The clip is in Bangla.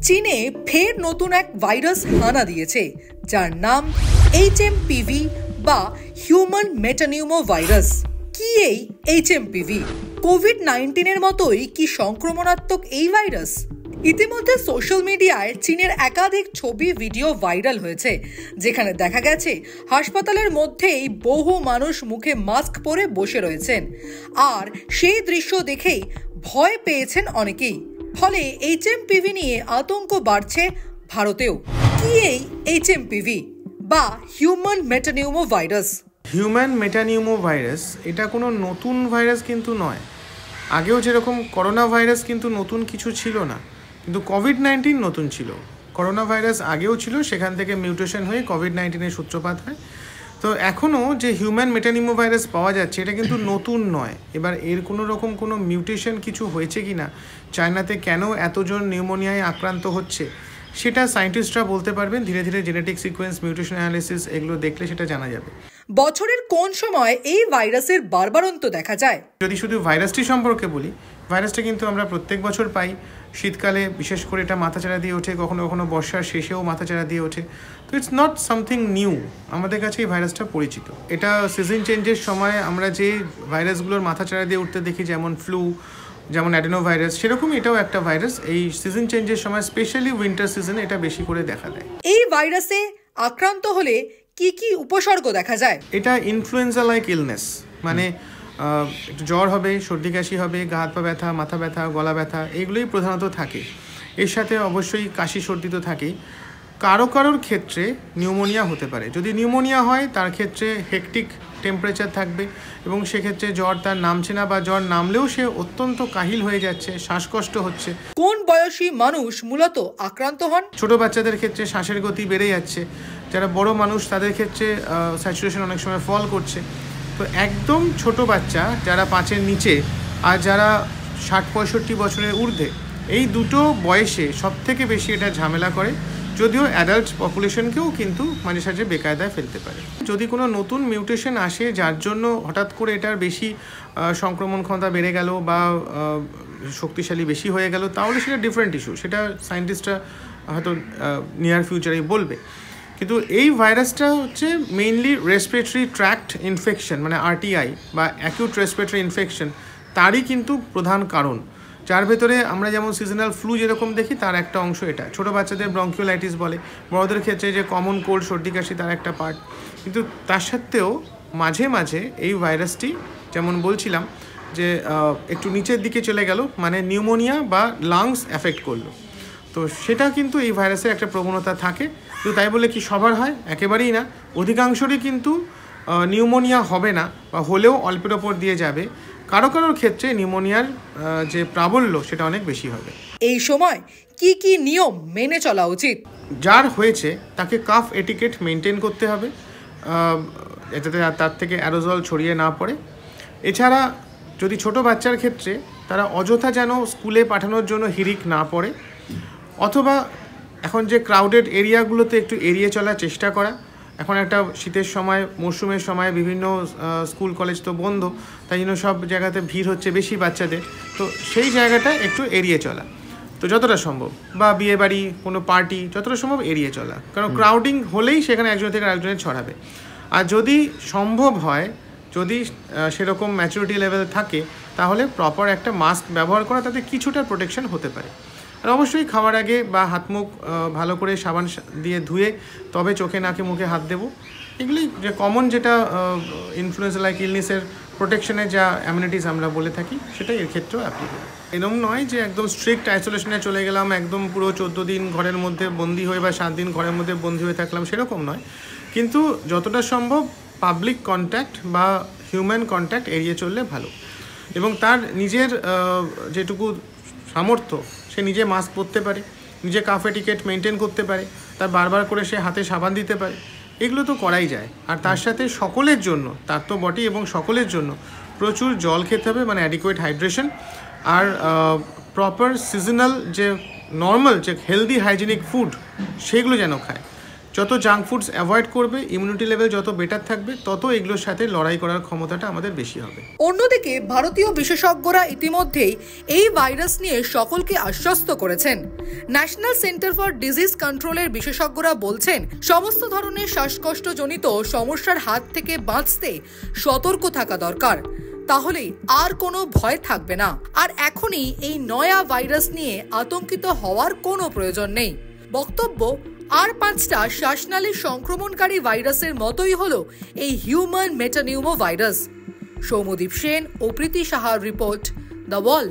চীনে ফের নতুন এক ভাইরাস হানা দিয়েছে, যার নাম HMPV বা হিউম্যান মেটানিউমো ভাইরাস। কি এই HMPV? কোভিড-19 এর মতোই কি সংক্রমণাত্মক এই ভাইরাস? ইতিমধ্যে সোশ্যাল মিডিয়ায় চীনের একাধিক ছবি ভিডিও ভাইরাল হয়েছে, যেখানে দেখা গেছে হাসপাতালের মধ্যেই বহু মানুষ মুখে মাস্ক পরে বসে রয়েছেন, আর সেই দৃশ্য দেখেই ভয় পেয়েছেন অনেকেই। ফলে HMPV নিয়ে আতঙ্ক বাড়ছে ভারতেও। কি এই HMPV বা human metapneumo virus? Human metapneumo virus এটা কোনো নতুন ভাইরাস কিন্তু নয়। আগেও যেরকম করোনা ভাইরাস কিন্তু নতুন কিছু ছিল না, কিন্তু কোভিড-19 নতুন ছিল। করোনা ভাইরাস আগেও ছিল, সেখান থেকে মিউটেশন হয়ে কোভিড-19-এর সূত্রপাত হয়। তো এখনও যে হিউম্যান মেটানিউমো ভাইরাস পাওয়া যাচ্ছে এটা কিন্তু নতুন নয়। এবার এর কোনো মিউটেশন কিছু হয়েছে কি না, চায়নাতে কেন এতজন নিউমোনিয়ায় আক্রান্ত হচ্ছে, সেটা সায়েন্টিস্টরা বলতে পারবেন। ধীরে ধীরে জেনেটিক সিকোয়েন্স, মিউটেশন অ্যানালিসিস এগুলো দেখলে সেটা জানা যাবে। বছরের কোন সময় এই ভাইরাসের বারবারন্ত দেখা যায়? যদি শুধু ভাইরাসটি সম্পর্কে বলি, ভাইরাসটা কিন্তু আমরা প্রত্যেক বছর পাই। শীতকালে বিশেষ করে এটা মাথাচাড়া দিয়ে ওঠে, কখনো কখনো বর্ষার শেষেও মাথাচাড়া দিয়ে ওঠে। তো ইটস নট সামথিং নিউ, আমাদের কাছে এই ভাইরাসটা পরিচিত। এটা সিজন চেঞ্জের সময় আমরা যে ভাইরাসগুলোর মাথাচাড়া দিয়ে উঠতে দেখি, যেমন ফ্লু, যেমন অ্যাডেনো ভাইরাস, সেরকমই এটাও একটা ভাইরাস। এই সিজন চেঞ্জের সময়, স্পেশালি উইন্টার সিজনে এটা বেশি করে দেখা দেয়। এই ভাইরাসে আক্রান্ত হলে কি কি উপসর্গ দেখা যায়? এটা ইনফ্লুয়েঞ্জা লাইক ইলনেস, মানে একটু জ্বর হবে, সর্দি কাশি হবে, গা হাত পা ব্যথা, মাথা ব্যথা, গলা ব্যথা, এগুলোই প্রধানত থাকে। এর সাথে অবশ্যই কাশি সর্দি তো থাকেই। কারোর ক্ষেত্রে নিউমোনিয়া হতে পারে। যদি নিউমোনিয়া হয় তার ক্ষেত্রে হেকটিক টেম্পারেচার থাকবে, এবং সেক্ষেত্রে জ্বর তার নামছে না, বা জ্বর নামলেও সে অত্যন্ত কাহিল হয়ে যাচ্ছে, শ্বাসকষ্ট হচ্ছে। কোন বয়সী মানুষ মূলত আক্রান্ত হন? ছোট বাচ্চাদের ক্ষেত্রে শ্বাসের গতি বেড়ে যাচ্ছে। যারা বড় মানুষ তাদের ক্ষেত্রে স্যাচুরেশন অনেক সময় ফল করছে। তো একদম ছোট বাচ্চা যারা 5-এর নিচে, আর যারা 60-65 বছরের ঊর্ধ্বে, এই দুটো বয়সে সবথেকে বেশি এটা ঝামেলা করে। যদিও অ্যাডাল্ট পপুলেশনকেও কিন্তু মাঝে সাঝে বেকায়দায় ফেলতে পারে। যদি কোনো নতুন মিউটেশন আসে যার জন্য হঠাৎ করে এটার বেশি সংক্রমণ ক্ষমতা বেড়ে গেল বা শক্তিশালী বেশি হয়ে গেল, তাহলে সেটা ডিফারেন্ট ইস্যু। সেটা সায়েন্টিস্টরা হয়তো নিয়ার ফিউচারেই বলবে। কিন্তু এই ভাইরাসটা হচ্ছে মেইনলি রেসপিরেটরি ট্র্যাক্ট ইনফেকশন, মানে RTI বা অ্যাকিউট রেসপিরেটরি ইনফেকশন, তারই কিন্তু প্রধান কারণ। যার ভেতরে আমরা যেমন সিজনাল ফ্লু যেরকম দেখি, তার একটা অংশ এটা। ছোটো বাচ্চাদের ব্রঙ্কিওলাইটিস বলে, বড়দের ক্ষেত্রে যে কমন কোল্ড, সর্দি কাশি, তার একটা পার্ট। কিন্তু তার সত্ত্বেও মাঝে মাঝে এই ভাইরাসটি, যেমন বলছিলাম যে একটু নিচের দিকে চলে গেল, মানে নিউমোনিয়া বা লাংস অ্যাফেক্ট করলো, তো সেটা কিন্তু এই ভাইরাসের একটা প্রবণতা থাকে। কিন্তু তাই বলে কি সবার হয়? একেবারেই না। অধিকাংশরই কিন্তু নিউমোনিয়া হবে না, বা হলেও অল্পের ওপর দিয়ে যাবে। কারোর ক্ষেত্রে নিউমোনিয়ার যে প্রাবল্য সেটা অনেক বেশি হবে। এই সময় কি কি নিয়ম মেনে চলা উচিত? যার হয়েছে তাকে কাফ এটিকেট মেনটেন করতে হবে, যাতে তার থেকে অ্যারোজল ছড়িয়ে না পড়ে। এছাড়া যদি ছোট বাচ্চার ক্ষেত্রে, তারা অযথা যেন স্কুলে পাঠানোর জন্য হিড়িক না পড়ে, অথবা এখন যে ক্রাউডেড এরিয়াগুলোতে একটু এড়িয়ে চলার চেষ্টা করা। এখন একটা শীতের সময়, মরশুমের সময় বিভিন্ন স্কুল কলেজ তো বন্ধ, তাই জন্য সব জায়গাতে ভিড় হচ্ছে বেশি বাচ্চাদের, তো সেই জায়গাটা একটু এড়িয়ে চলা তো যতটা সম্ভব, বা বিয়েবাড়ি, কোনো পার্টি, যতটা সম্ভব এড়িয়ে চলা। কারণ ক্রাউডিং হলেই সেখানে একজন থেকে আরেকজনের ছড়াবে। আর যদি সম্ভব হয়, যদি সেরকম ম্যাচুরিটি লেভেল থাকে, তাহলে প্রপার একটা মাস্ক ব্যবহার করা, তাতে কিছুটা প্রোটেকশন হতে পারে। আর অবশ্যই খাওয়ার আগে বা হাত মুখ ভালো করে সাবান দিয়ে ধুয়ে তবে চোখে নাকে মুখে হাত দেবো। এগুলি যে কমন, যেটা ইনফ্লুয়েঞ্জা লাইক ইলনেসের প্রোটেকশনের যা অ্যামিউনিটিস আমরা বলে থাকি, সেটা এর ক্ষেত্রেও অ্যাপ্লিকেবল। এরকম নয় যে একদম স্ট্রিক্ট আইসোলেশনে চলে গেলাম, একদম পুরো 14 দিন ঘরের মধ্যে বন্দি হয়ে, বা 7 দিন ঘরের মধ্যে বন্দি হয়ে থাকলাম, সেরকম নয়। কিন্তু যতটা সম্ভব পাবলিক কন্ট্যাক্ট বা হিউম্যান কন্ট্যাক্ট এড়িয়ে চললে ভালো। এবং তার নিজের যেটুকু সামর্থ্য, সে নিজে মাস্ক পরতে পারে, নিজে কাফ এটিকেট মেনটেন করতে পারে, তার বারবার করে সে হাতে সাবান দিতে পারে, এগুলো তো করাই যায়। আর তার সাথে সকলের জন্য, তার তো বটেই, এবং সকলের জন্য প্রচুর জল খেতে হবে, মানে অ্যাডিকুয়েট হাইড্রেশন। আর প্রপার সিজনাল যে নর্মাল যে হেলদি হাইজেনিক ফুড, সেগুলো যেন খায়। যত জাঙ্ক ফুডস অ্যাভয়েড করবে, ইমিউনিটি লেভেল যত বেটার থাকবে, তত এগুলোর সাথে লড়াই করার ক্ষমতাটা আমাদের বেশি হবে। অন্যদিকে ভারতীয় বিশেষজ্ঞরা ইতিমধ্যেই এই ভাইরাস নিয়ে সকলকে আশ্বস্ত করেছেন। ন্যাশনাল সেন্টার ফর ডিজিজ কন্ট্রোলের বিশেষজ্ঞরা বলছেন, সমস্ত ধরনের শ্বাসকষ্টজনিত সমস্যার হাত থেকে বাঁচতে সতর্ক থাকা দরকার, তাহলেই আর কোনো ভয় থাকবে না। আর এখনই এই নয়া ভাইরাস নিয়ে আতঙ্কিত হওয়ার কোনো প্রয়োজন নেই। বক্তব্য, আর 5টা শ্বাসনালীর সংক্রমণকারী ভাইরাসের মতোই হলো এই human metapneumovirus. Soumyadip Sen ও প্রীতি সাহার রিপোর্ট, দ্য ওয়াল।